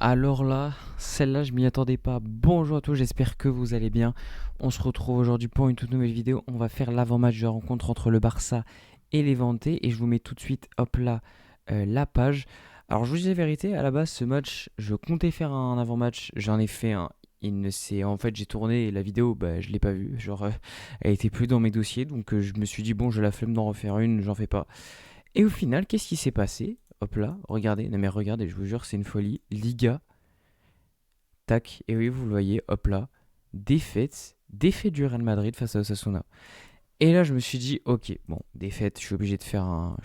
Alors là, celle-là, je m'y attendais pas. Bonjour à tous, j'espère que vous allez bien. On se retrouve aujourd'hui pour une toute nouvelle vidéo. On va faire l'avant-match de la rencontre entre le Barça et l'Levante. Et je vous mets tout de suite, hop là, la page. Alors, je vous dis la vérité, à la base, ce match, je comptais faire un avant-match. J'en ai fait un. Il ne s'est... En fait, j'ai tourné et la vidéo, bah, je l'ai pas vue. Genre, elle était plus dans mes dossiers. Donc, je me suis dit, bon, j'ai la flemme d'en refaire une, j'en fais pas. Et au final, qu'est-ce qui s'est passé? Hop là, regardez, non mais regardez, je vous jure, c'est une folie. Liga, tac, et oui, vous le voyez, hop là, défaite du Real Madrid face à Osasuna. Et là, je me suis dit, ok, bon, défaite, je suis obligé de faire un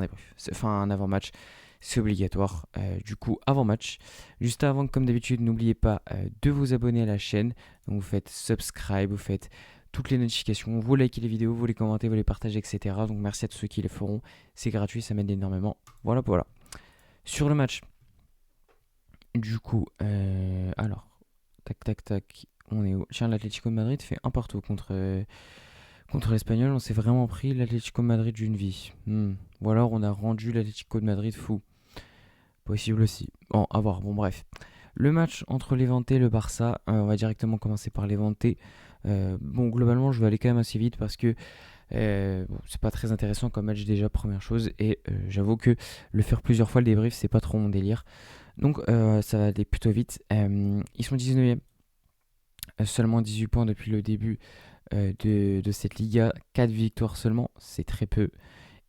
débrief, enfin un avant-match, c'est obligatoire. Du coup, avant-match, juste avant, comme d'habitude, n'oubliez pas de vous abonner à la chaîne. Donc, vous faites subscribe, vous faites toutes les notifications, vous likez les vidéos, vous les commentez, vous les partagez, etc. Donc, merci à tous ceux qui les feront, c'est gratuit, ça m'aide énormément. Voilà, voilà. Sur le match, du coup, alors, tac, tac, tac. On est où? Tiens, l'Atlético de Madrid fait un partout contre l'Espagnol. On s'est vraiment pris l'Atlético de Madrid d'une vie. Ou alors on a rendu l'Atlético de Madrid fou. Possible aussi. Bon, à voir. Bon, bref. Le match entre Levante et le Barça, on va directement commencer par Levante. Bon, globalement, je vais aller quand même assez vite parce que bon, c'est pas très intéressant comme match déjà, première chose. Et j'avoue que le faire plusieurs fois le débrief, c'est pas trop mon délire. Donc ça va aller plutôt vite. Ils sont 19e, seulement 18 points depuis le début de cette Liga. 4 victoires seulement, c'est très peu.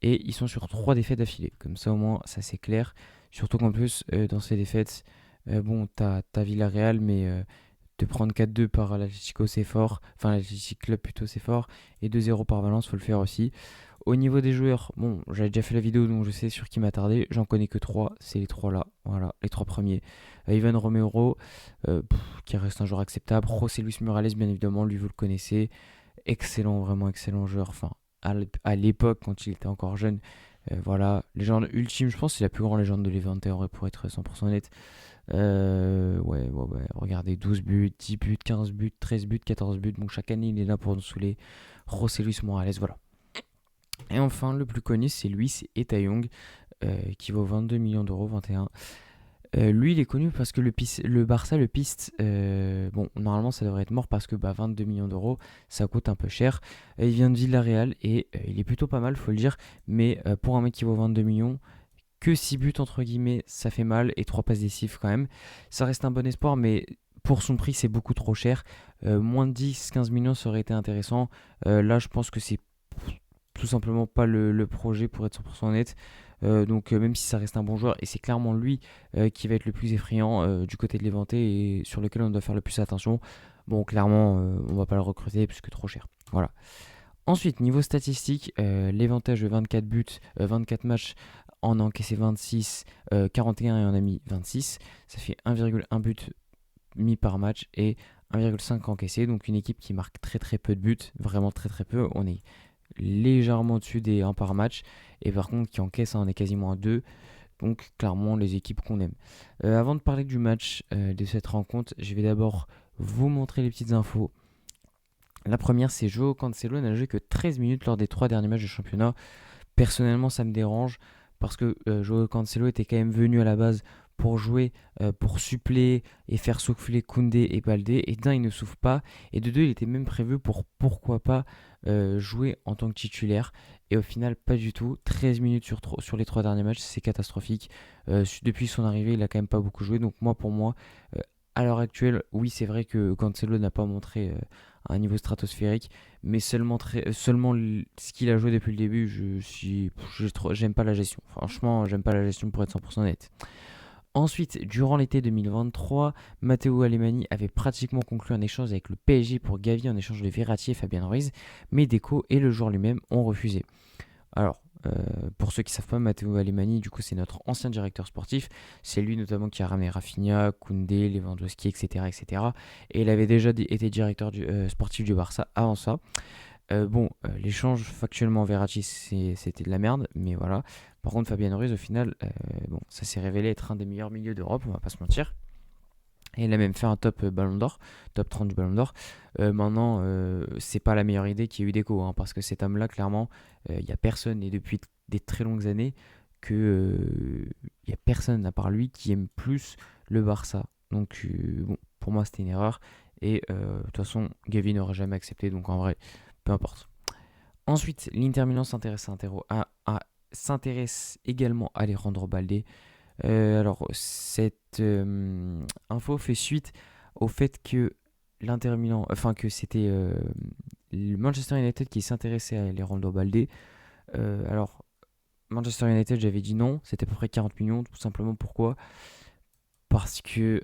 Et ils sont sur 3 défaites d'affilée. Comme ça au moins, ça c'est clair. Surtout qu'en plus, dans ces défaites, bon, t'as Villarreal, mais te prendre 4-2 par l'Atlético c'est fort. Enfin, l'Athletic Club plutôt c'est fort. Et 2-0 par Valence, faut le faire aussi. Au niveau des joueurs, bon, j'avais déjà fait la vidéo donc je sais sur qui m'attarder. J'en connais que 3, c'est les 3 là. Voilà, les 3 premiers. Ivan Romero, qui reste un joueur acceptable. José Luis Morales, bien évidemment, lui vous le connaissez. Excellent, vraiment excellent joueur. Enfin, à l'époque, quand il était encore jeune, voilà. Légende ultime, je pense que c'est la plus grande légende de Levante, pour être 100% honnête. Ouais, regardez, 12 buts, 10 buts, 15 buts, 13 buts, 14 buts. Donc chaque année, il est là pour nous saouler. José Luis Morales, voilà. Et enfin, le plus connu, c'est lui, c'est Eta Young, qui vaut 22 millions d'euros, 21. Lui, il est connu parce que le Barça le piste. Bon, normalement, ça devrait être mort parce que 22 millions d'euros, ça coûte un peu cher. Il vient de Villarreal et il est plutôt pas mal, faut le dire. Mais pour un mec qui vaut 22 millions, que 6 buts entre guillemets, ça fait mal. Et 3 passes décisives quand même. Ça reste un bon espoir, mais pour son prix, c'est beaucoup trop cher. Moins de 10-15 millions, ça aurait été intéressant. Là, je pense que c'est tout simplement pas le projet pour être 100% honnête. Donc même si ça reste un bon joueur, et c'est clairement lui qui va être le plus effrayant du côté de Levante et sur lequel on doit faire le plus attention. Bon, clairement, on va pas le recruter puisque trop cher. Voilà. Ensuite, niveau statistique, Levante a joué 24 buts, 24 matchs, en a encaissé 26, 41 et en a mis 26. Ça fait 1,1 but mis par match et 1,5 encaissé. Donc une équipe qui marque très très peu de buts, vraiment très très peu. On est légèrement au-dessus des 1 par match. Et par contre, qui encaisse, on est quasiment à 2. Donc, clairement, les équipes qu'on aime. Avant de parler du match de cette rencontre, je vais d'abord vous montrer les petites infos. La première, c'est Joao Cancelo n'a joué que 13 minutes lors des 3 derniers matchs de championnat. Personnellement, ça me dérange parce que Joao Cancelo était quand même venu à la base pour jouer, pour suppléer et faire souffler Koundé et Baldé. Et d'un, il ne souffle pas. Et de deux, il était même prévu pour pourquoi pas jouer en tant que titulaire. Et au final, pas du tout. 13 minutes sur les 3 derniers matchs, c'est catastrophique. Depuis son arrivée, il a quand même pas beaucoup joué. Donc moi, pour moi, euh, à l'heure actuelle, oui, c'est vrai que Cancelo n'a pas montré un niveau stratosphérique, mais seulement ce qu'il a joué depuis le début, j'aime pas la gestion. Franchement, j'aime pas la gestion pour être 100% honnête. Ensuite, durant l'été 2023, Matteo Alemani avait pratiquement conclu un échange avec le PSG pour Gavi en échange de Verratti et Fabien Ruiz, mais Deco et le joueur lui-même ont refusé. Alors, pour ceux qui ne savent pas, Matteo Alemani, du coup, c'est notre ancien directeur sportif. C'est lui notamment qui a ramené Rafinha, Koundé, Lewandowski, etc., etc. Et il avait déjà été directeur sportif du Barça avant ça. Bon, l'échange factuellement Verratti, c'était de la merde, mais voilà. Par contre, Fabien Ruiz, au final, bon, ça s'est révélé être un des meilleurs milieux d'Europe, on va pas se mentir. Et il a même fait un top Ballon d'Or, top 30 du Ballon d'Or. Maintenant, c'est pas la meilleure idée qu'il y a eu d'écho, hein, parce que cet homme-là, clairement, il n'y a personne, et depuis des très longues années, que il y a personne à part lui qui aime plus le Barça. Donc bon, pour moi c'était une erreur. Et de toute façon, Gavi n'aurait jamais accepté, donc en vrai, peu importe. Ensuite, l'Inter Milan s'intéresse également à Alejandro Balde. Alors, cette info fait suite au fait que l'Inter Milan, enfin que c'était le Manchester United qui s'intéressait à Alejandro Balde. Alors, Manchester United, j'avais dit non, c'était à peu près 40 millions, tout simplement pourquoi? Parce que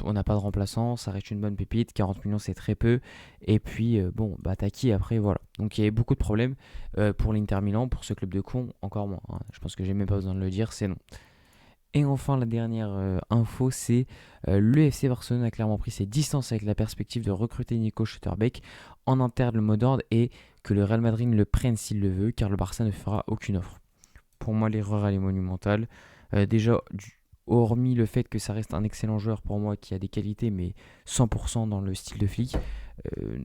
on n'a pas de remplaçant, ça reste une bonne pépite, 40 millions c'est très peu, et puis bon, bah t'as qui après, voilà. Donc il y avait beaucoup de problèmes pour l'Inter Milan, pour ce club de cons, encore moins, hein. Je pense que j'ai même pas besoin de le dire, c'est non. Et enfin, la dernière info, c'est le FC Barcelone a clairement pris ses distances avec la perspective de recruter Nico Schlotterbeck en interne le mot d'ordre et que le Real Madrid le prenne s'il le veut, car le Barça ne fera aucune offre. Pour moi, l'erreur elle est monumentale. Déjà, hormis le fait que ça reste un excellent joueur pour moi qui a des qualités, mais 100% dans le style de Flick. Euh,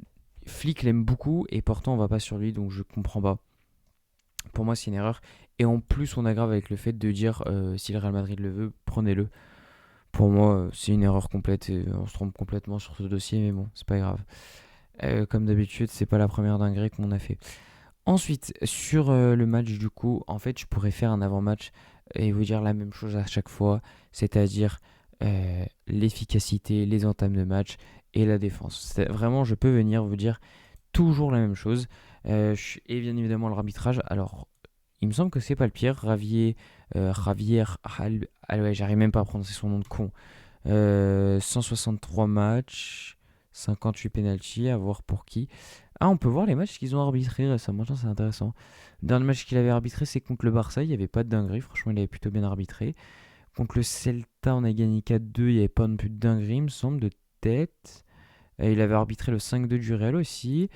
Flick l'aime beaucoup et pourtant on va pas sur lui, donc je comprends pas. Pour moi, c'est une erreur. Et en plus, on aggrave avec le fait de dire si le Real Madrid le veut, prenez-le. Pour moi, c'est une erreur complète et on se trompe complètement sur ce dossier, mais bon, c'est pas grave. Comme d'habitude, c'est pas la première dinguerie qu'on a fait. Ensuite, sur le match, du coup, en fait, je pourrais faire un avant-match et vous dire la même chose à chaque fois, c'est-à-dire l'efficacité, les entames de match et la défense. Vraiment, je peux venir vous dire toujours la même chose. Et bien évidemment, l'arbitrage. Alors, il me semble que c'est pas le pire. Javier, ouais, j'arrive même pas à prononcer son nom de con. 163 matchs, 58 penalties, à voir pour qui. Ah, on peut voir les matchs qu'ils ont arbitrés récemment, c'est intéressant. Le dernier match qu'il avait arbitré, c'est contre le Barça, il n'y avait pas de dinguerie, franchement, il avait plutôt bien arbitré. Contre le Celta, on a gagné 4-2, il n'y avait pas non plus de dinguerie, il me semble, de tête. Il avait arbitré le 5-2 du Real aussi.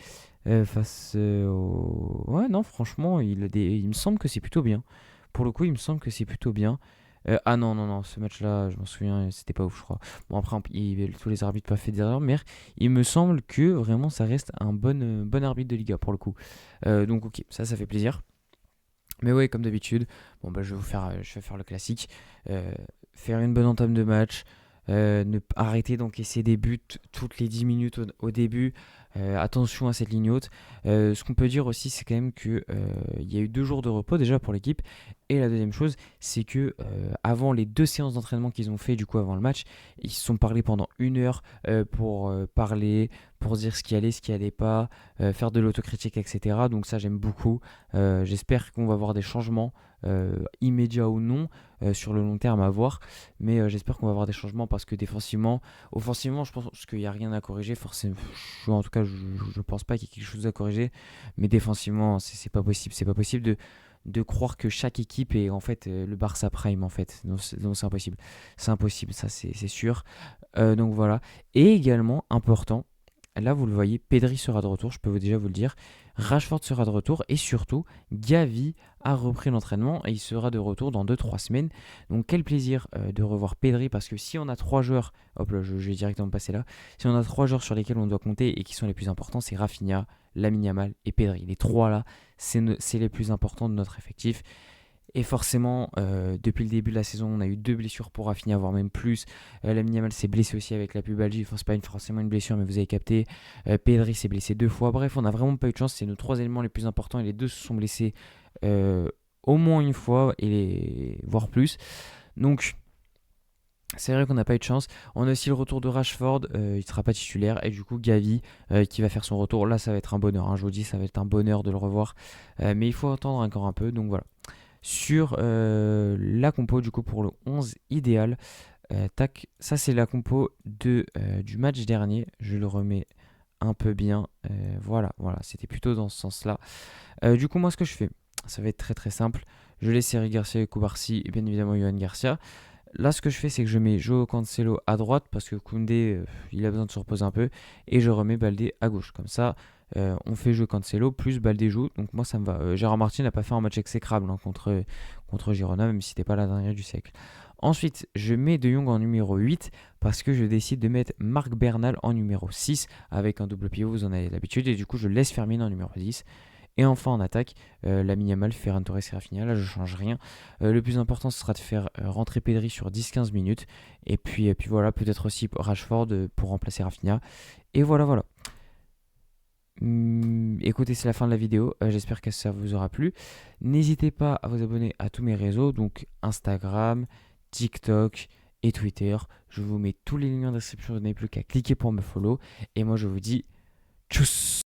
Face au... Ouais, non, franchement, il me semble que c'est plutôt bien. Pour le coup, il me semble que c'est plutôt bien. Ah non, non, non, ce match-là, je m'en souviens, c'était pas ouf, je crois. Bon, après, tous les arbitres pas fait d'erreur, mais il me semble que vraiment ça reste un bon arbitre de Liga pour le coup. Donc, ok, ça fait plaisir. Mais ouais, comme d'habitude, bon, bah, je vais faire le classique. Faire une bonne entame de match. Arrêter d'encaisser des buts toutes les 10 minutes au début. Attention à cette ligne haute. Ce qu'on peut dire aussi, c'est quand même qu'il y a eu 2 jours de repos déjà pour l'équipe. Et la deuxième chose, c'est que avant les 2 séances d'entraînement qu'ils ont fait du coup avant le match, ils se sont parlé pendant 1 heure pour parler, pour dire ce qui allait pas, faire de l'autocritique, etc. Donc ça j'aime beaucoup. J'espère qu'on va voir des changements immédiats ou non sur le long terme à voir. Mais j'espère qu'on va avoir des changements parce que défensivement, offensivement, je pense qu'il n'y a rien à corriger. Forcément, en tout cas, je ne pense pas qu'il y ait quelque chose à corriger. Mais défensivement, c'est pas possible. C'est pas possible de croire que chaque équipe est en fait le Barça Prime en fait. Donc c'est impossible. C'est impossible, ça c'est sûr. Donc voilà. Et également, important, là vous le voyez, Pedri sera de retour, je peux déjà vous le dire. Rashford sera de retour et surtout, Gavi a repris l'entraînement et il sera de retour dans 2-3 semaines. Donc quel plaisir de revoir Pedri parce que si on a 3 joueurs, hop là je vais directement passer là, si on a 3 joueurs sur lesquels on doit compter et qui sont les plus importants, c'est Rafinha, Lamine Yamal et Pedri. Les 3 là, c'est les plus importants de notre effectif. Et forcément, depuis le début de la saison, on a eu 2 blessures pour Rafinha, voire même plus. Lamine Yamal s'est blessé aussi avec la pubalgie. Enfin, c'est pas forcément une blessure, mais vous avez capté. Pedri s'est blessé 2 fois. Bref, on n'a vraiment pas eu de chance. C'est nos 3 éléments les plus importants et les 2 se sont blessés euh, au moins une fois, voire plus. Donc, c'est vrai qu'on n'a pas eu de chance. On a aussi le retour de Rashford, il ne sera pas titulaire. Et du coup, Gavi qui va faire son retour. Là, ça va être un bonheur, hein, je vous dis, ça va être un bonheur de le revoir. Mais il faut attendre encore un peu. Donc voilà. Sur la compo, du coup, pour le 11 idéal. Tac, ça c'est la compo du match dernier. Je le remets un peu bien. Voilà, c'était plutôt dans ce sens-là. Du coup, moi, ce que je fais, ça va être très très simple. Je laisse Eric Garcia et Koubarsi et bien évidemment Johan Garcia. Là, ce que je fais, c'est que je mets Joao Cancelo à droite parce que Koundé, il a besoin de se reposer un peu. Et je remets Baldé à gauche. Comme ça, on fait Joao Cancelo plus Baldé joue. Donc moi, ça me va. Gérard Martin n'a pas fait un match exécrable hein, contre Girona, même si c'était pas la dernière du siècle. Ensuite, je mets De Jong en numéro 8 parce que je décide de mettre Marc Bernal en numéro 6 avec un double pivot, vous en avez l'habitude. Et du coup, je laisse Firmino en numéro 10. Et enfin en attaque, Lamine Yamal, Ferran Torres et Rafinha. Là je change rien. Le plus important ce sera de faire rentrer Pedri sur 10-15 minutes. Et puis voilà, peut-être aussi Rashford pour remplacer Rafinha. Et voilà. Écoutez, c'est la fin de la vidéo. J'espère que ça vous aura plu. N'hésitez pas à vous abonner à tous mes réseaux, donc Instagram, TikTok et Twitter. Je vous mets tous les liens en description. Vous n'avez plus qu'à cliquer pour me follow. Et moi, je vous dis tchuss.